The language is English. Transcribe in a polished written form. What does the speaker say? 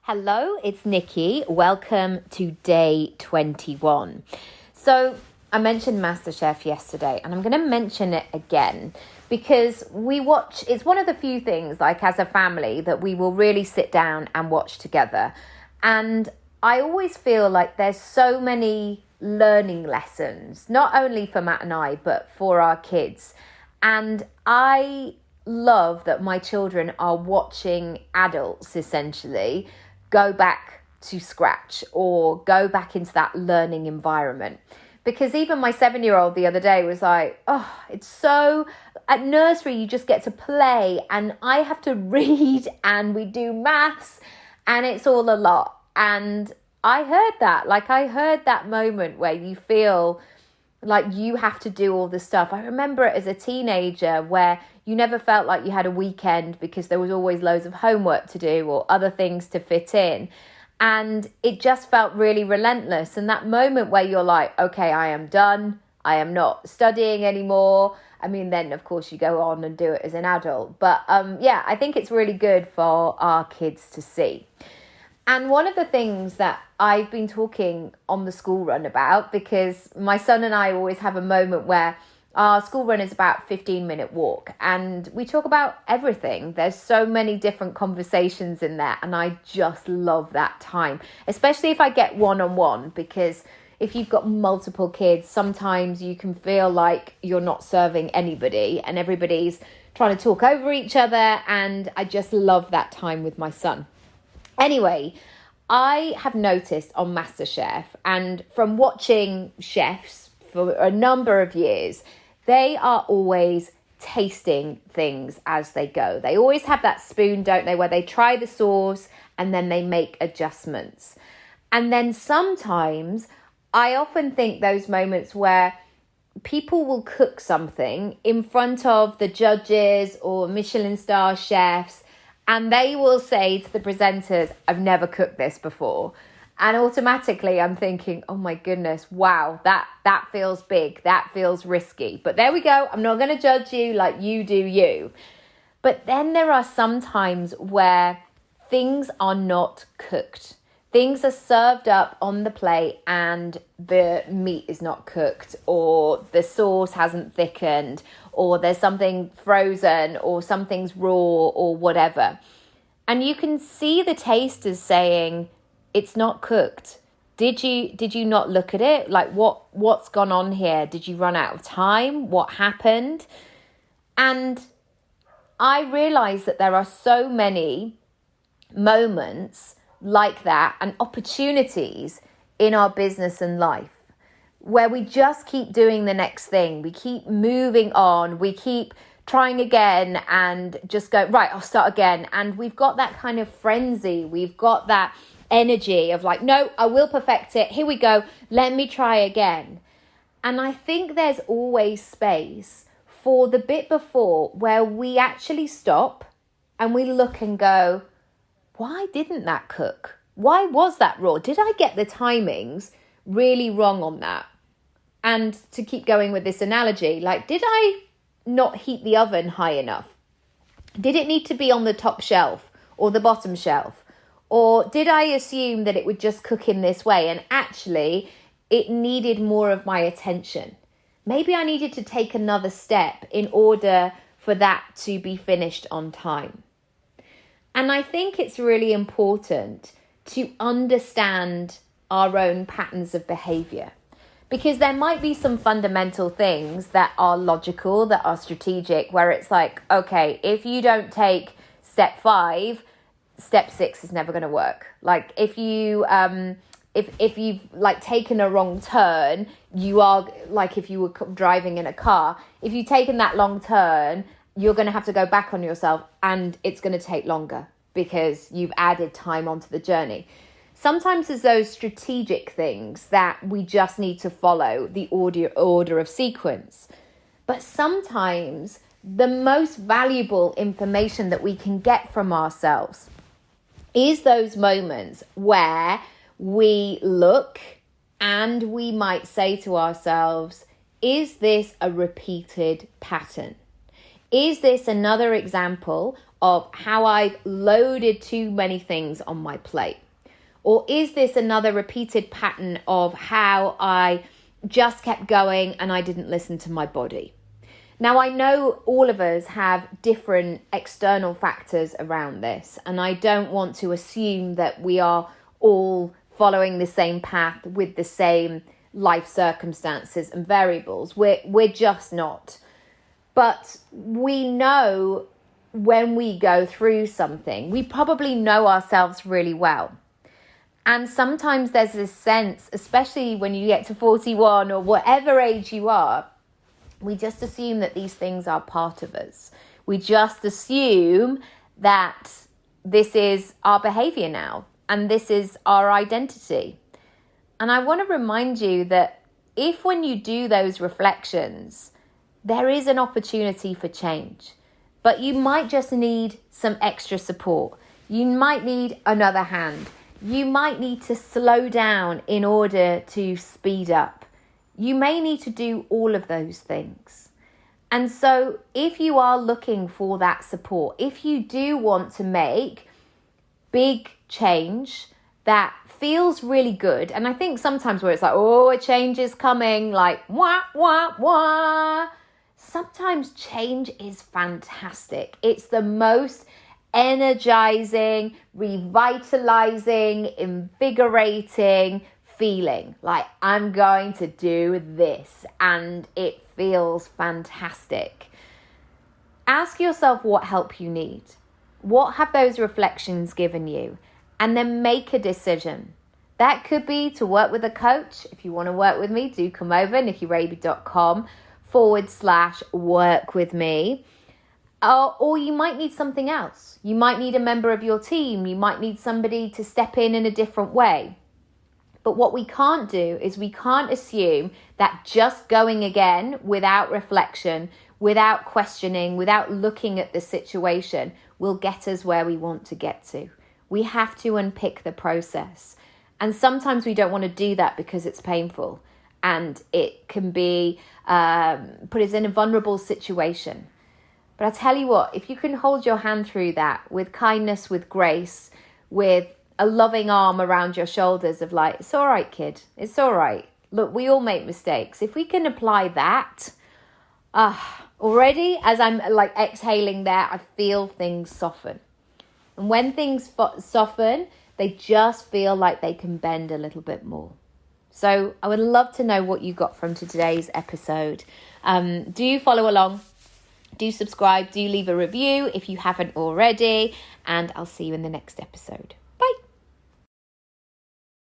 Hello, it's Nikki. Welcome to day 21. So I mentioned MasterChef yesterday, and I'm going to mention it again because it's one of the few things, like as a family, that we will really sit down and watch together. And I always feel like there's so many learning lessons, not only for Matt and I, but for our kids. And I love that my children are watching adults essentially go back to scratch or go back into that learning environment. Because even my 7-year-old the other day was like, oh, it's so, at nursery you just get to play and I have to read and we do maths and it's all a lot. And I heard that moment where you feel like you have to do all this stuff. I remember it as a teenager where you never felt like you had a weekend because there was always loads of homework to do or other things to fit in. And it just felt really relentless. And that moment where you're like, okay, I am done. I am not studying anymore. I mean, then of course you go on and do it as an adult. But I think it's really good for our kids to see. And one of the things that I've been talking on the school run about, because my son and I always have a moment where our school run is about a 15-minute walk and we talk about everything. There's so many different conversations in there and I just love that time, especially if I get one-on-one, because if you've got multiple kids, sometimes you can feel like you're not serving anybody and everybody's trying to talk over each other, and I just love that time with my son. Anyway, I have noticed on MasterChef, and from watching chefs for a number of years, they are always tasting things as they go. They always have that spoon, don't they, where they try the sauce and then they make adjustments. And then sometimes I often think those moments where people will cook something in front of the judges or Michelin star chefs, and they will say to the presenters, I've never cooked this before. And automatically I'm thinking, oh my goodness, wow, that feels big. That feels risky. But there we go. I'm not going to judge you, like you do you. But then there are some times where things are not cooked. Things are served up on the plate and the meat is not cooked, or the sauce hasn't thickened, or there's something frozen, or something's raw, or whatever. And you can see the tasters saying, it's not cooked. Did you not look at it? Like what's gone on here? Did you run out of time? What happened? And I realize that there are so many moments like that and opportunities in our business and life where we just keep doing the next thing. We keep moving on. We keep trying again and just go, right, I'll start again. And we've got that kind of frenzy. We've got that energy of like, no, I will perfect it. Here we go. Let me try again. And I think there's always space for the bit before where we actually stop and we look and go, why didn't that cook? Why was that raw? Did I get the timings really wrong on that? And to keep going with this analogy, like, did I not heat the oven high enough? Did it need to be on the top shelf or the bottom shelf? Or did I assume that it would just cook in this way and actually it needed more of my attention? Maybe I needed to take another step in order for that to be finished on time. And I think it's really important to understand our own patterns of behavior, because there might be some fundamental things that are logical, that are strategic, where it's like, okay, if you don't take step 5, step 6 is never going to work. Like if you've like taken a wrong turn, you are like, if you were driving in a car, if you've taken that long turn, you're going to have to go back on yourself and it's going to take longer because you've added time onto the journey. Sometimes there's those strategic things that we just need to follow the order of sequence. But sometimes the most valuable information that we can get from ourselves is those moments where we look and we might say to ourselves, is this a repeated pattern? Is this another example of how I've loaded too many things on my plate? Or is this another repeated pattern of how I just kept going and I didn't listen to my body? Now, I know all of us have different external factors around this, and I don't want to assume that we are all following the same path with the same life circumstances and variables. We're just not. But we know when we go through something, we probably know ourselves really well. And sometimes there's this sense, especially when you get to 41 or whatever age you are, we just assume that these things are part of us. We just assume that this is our behavior now and this is our identity. And I want to remind you that if when you do those reflections, there is an opportunity for change, but you might just need some extra support. You might need another hand. You might need to slow down in order to speed up. You may need to do all of those things. And so if you are looking for that support, if you do want to make big change that feels really good, and I think sometimes where it's like, oh, a change is coming, like, wah, wah, wah. Sometimes change is fantastic. It's the most energizing, revitalizing, invigorating feeling. Like, I'm going to do this and it feels fantastic. Ask yourself what help you need. What have those reflections given you? And then make a decision. That could be to work with a coach. If you want to work with me, do come over, nickyraby.com/work with me. Or you might need something else. You might need a member of your team. You might need somebody to step in a different way. But what we can't do is we can't assume that just going again without reflection, without questioning, without looking at the situation will get us where we want to get to. We have to unpick the process. And sometimes we don't want to do that because it's painful and it can be put us in a vulnerable situation. But I tell you what, if you can hold your hand through that with kindness, with grace, with a loving arm around your shoulders of like, it's all right, kid. It's all right. Look, we all make mistakes. If we can apply that, already as I'm like exhaling there, I feel things soften. And when things soften, they just feel like they can bend a little bit more. So I would love to know what you got from today's episode. Do follow along. Do subscribe. Do leave a review if you haven't already. And I'll see you in the next episode.